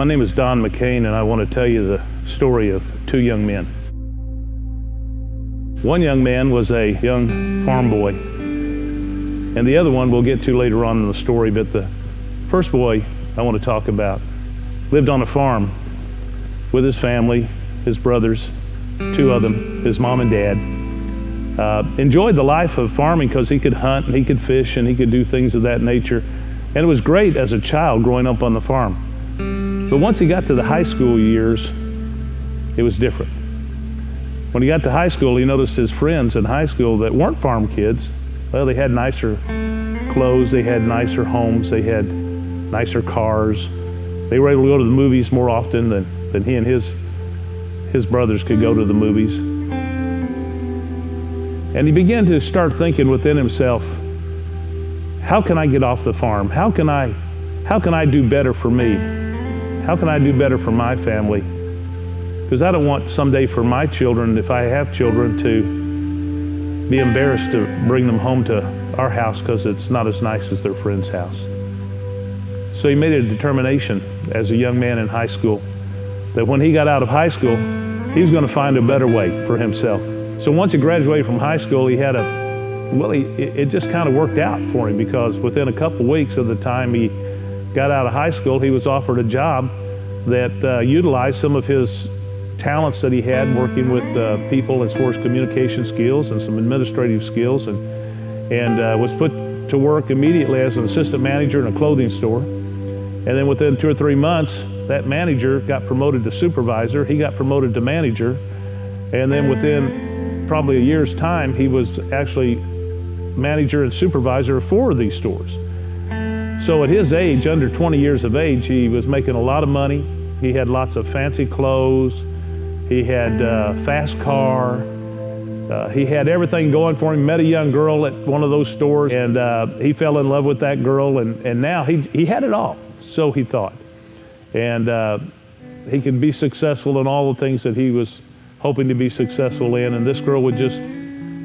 My name is Don McCain, and I want to tell you the story of two young men. One young man was a young farm boy, and the other one we'll get to later on in the story, but the first boy I want to talk about lived on a farm with his family, his brothers, two of them, his mom and dad. Enjoyed the life of farming because he could hunt and he could fish and he could do things of that nature. And it was great as a child growing up on the farm. But once he got to the high school years, it was different. When he got to high school, he noticed his friends in high school that weren't farm kids, well, they had nicer clothes, they had nicer homes, they had nicer cars. They were able to go to the movies more often than he and his brothers could go to the movies. And he began to start thinking within himself, how can I get off the farm? How can I do better for me? How can I do better for my family? Because I don't want someday for my children, if I have children, to be embarrassed to bring them home to our house because it's not as nice as their friend's house. So he made a determination as a young man in high school that when he got out of high school, he was going to find a better way for himself. So once he graduated from high school, it just kind of worked out for him, because within a couple weeks of the time he got out of high school, he was offered a job that utilized some of his talents that he had working with people as far as communication skills and some administrative skills, and was put to work immediately as an assistant manager in a clothing store. And then within 2 or 3 months, that manager got promoted to supervisor, he got promoted to manager, and then within probably a year's time, he was actually manager and supervisor of 4 of these stores. So at his age, under 20 years of age, he was making a lot of money. He had lots of fancy clothes. He had a fast car. He had everything going for him. Met a young girl at one of those stores, and he fell in love with that girl, and now he had it all, so he thought. And he could be successful in all the things that he was hoping to be successful in, and this girl would just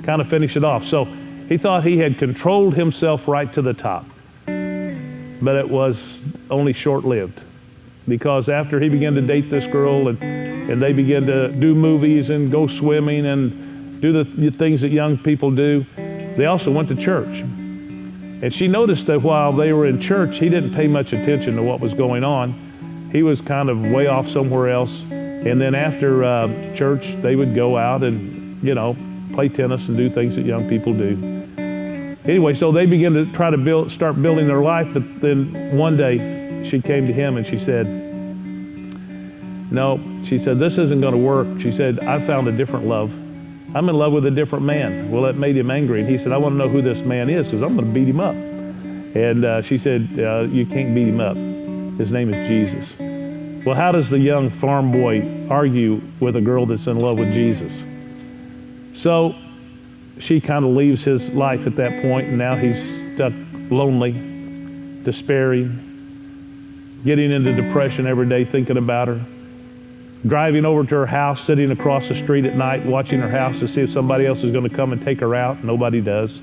kind of finish it off. So he thought he had controlled himself right to the top. But it was only short-lived, because after he began to date this girl and they began to do movies and go swimming and do the things that young people do, they also went to church. And she noticed that while they were in church, he didn't pay much attention to what was going on. He was kind of way off somewhere else. And then after church, they would go out and, play tennis and do things that young people do. Anyway, so they began to try to start building their life, but then one day she came to him and she said, no, she said, this isn't going to work. She said, I found a different love. I'm in love with a different man. Well, that made him angry. And he said, I want to know who this man is, because I'm going to beat him up. And she said, you can't beat him up. His name is Jesus. Well, how does the young farm boy argue with a girl that's in love with Jesus? So she kind of leaves his life at that point, and now he's stuck lonely, despairing, getting into depression every day thinking about her, driving over to her house, sitting across the street at night, watching her house to see if somebody else is going to come and take her out. Nobody does.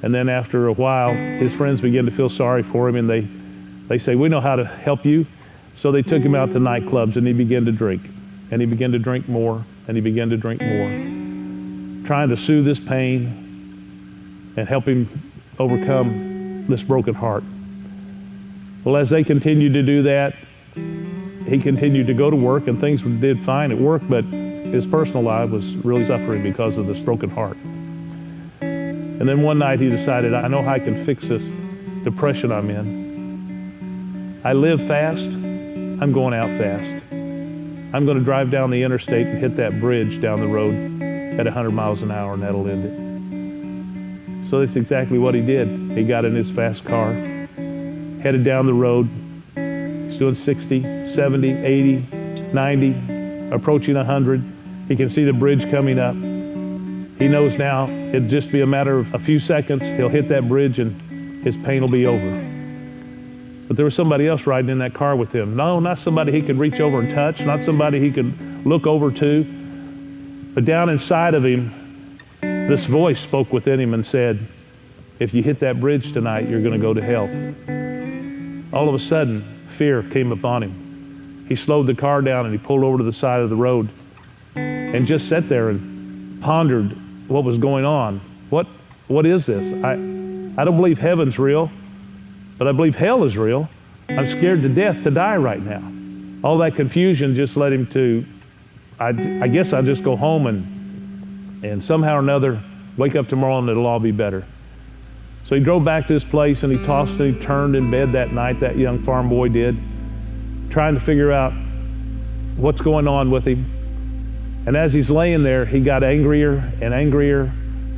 And then after a while, his friends begin to feel sorry for him, and they say, we know how to help you. So they took him out to nightclubs, and he began to drink. And he began to drink more, and he began to drink more, trying to soothe his pain and help him overcome this broken heart. Well, as they continued to do that, he continued to go to work, and things did fine at work, but his personal life was really suffering because of this broken heart. And then one night he decided, I know how I can fix this depression I'm in. I live fast, I'm going out fast. I'm going to drive down the interstate and hit that bridge down the road at 100 miles an hour, and that'll end it. So that's exactly what he did. He got in his fast car, headed down the road. He's doing 60, 70, 80, 90, approaching 100. He can see the bridge coming up. He knows now it'll just be a matter of a few seconds. He'll hit that bridge and his pain will be over. But there was somebody else riding in that car with him. No, not somebody he could reach over and touch, not somebody he could look over to. But down inside of him, this voice spoke within him and said, if you hit that bridge tonight, you're going to go to hell. All of a sudden, fear came upon him. he slowed the car down and he pulled over to the side of the road and just sat there and pondered what was going on. What is this? I don't believe heaven's real, but I believe hell is real. I'm scared to death to die right now. All that confusion just led him to, I guess I'll just go home and somehow or another wake up tomorrow and it'll all be better. So he drove back to his place and he tossed and he turned in bed that night, that young farm boy did, trying to figure out what's going on with him. And as he's laying there, he got angrier and angrier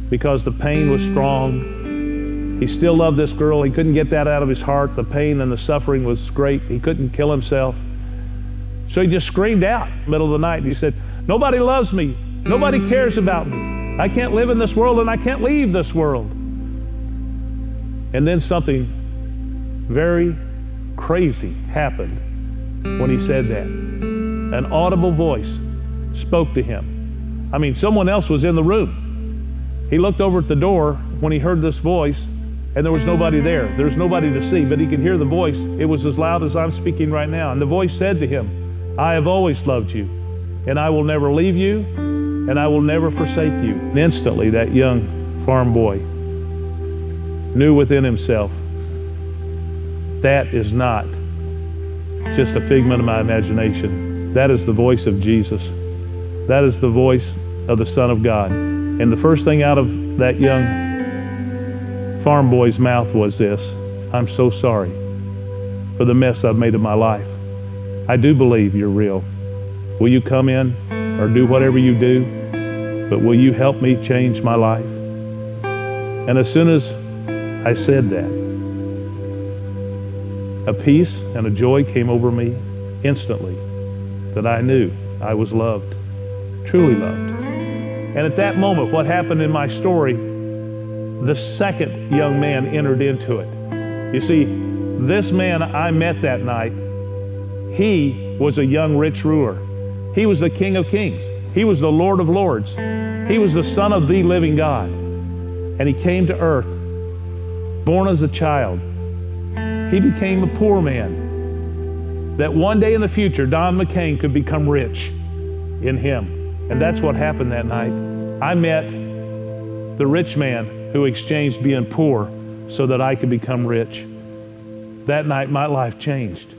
because the pain was strong. He still loved this girl. He couldn't get that out of his heart. The pain and the suffering was great. He couldn't kill himself. So he just screamed out in the middle of the night. He said, nobody loves me. Nobody cares about me. I can't live in this world and I can't leave this world. And then something very crazy happened when he said that. An audible voice spoke to him. I mean, someone else was in the room. He looked over at the door when he heard this voice, and there was nobody there. There's nobody to see, but he could hear the voice. It was as loud as I'm speaking right now. And the voice said to him, I have always loved you, and I will never leave you, and I will never forsake you. And instantly, that young farm boy knew within himself, that is not just a figment of my imagination. That is the voice of Jesus. That is the voice of the Son of God. And the first thing out of that young farm boy's mouth was this, I'm so sorry for the mess I've made of my life. I do believe you're real. Will you come in or do whatever you do, but will you help me change my life? And as soon as I said that, a peace and a joy came over me instantly that I knew I was loved, truly loved. And at that moment, what happened in my story, the second young man entered into it. You see, this man I met that night, he was a young rich ruler. He was the King of Kings. He was the Lord of Lords. He was the Son of the living God. And he came to earth, born as a child. He became a poor man, that one day in the future, Don McCain could become rich in him. And that's what happened that night. I met the rich man who exchanged being poor so that I could become rich. That night, my life changed.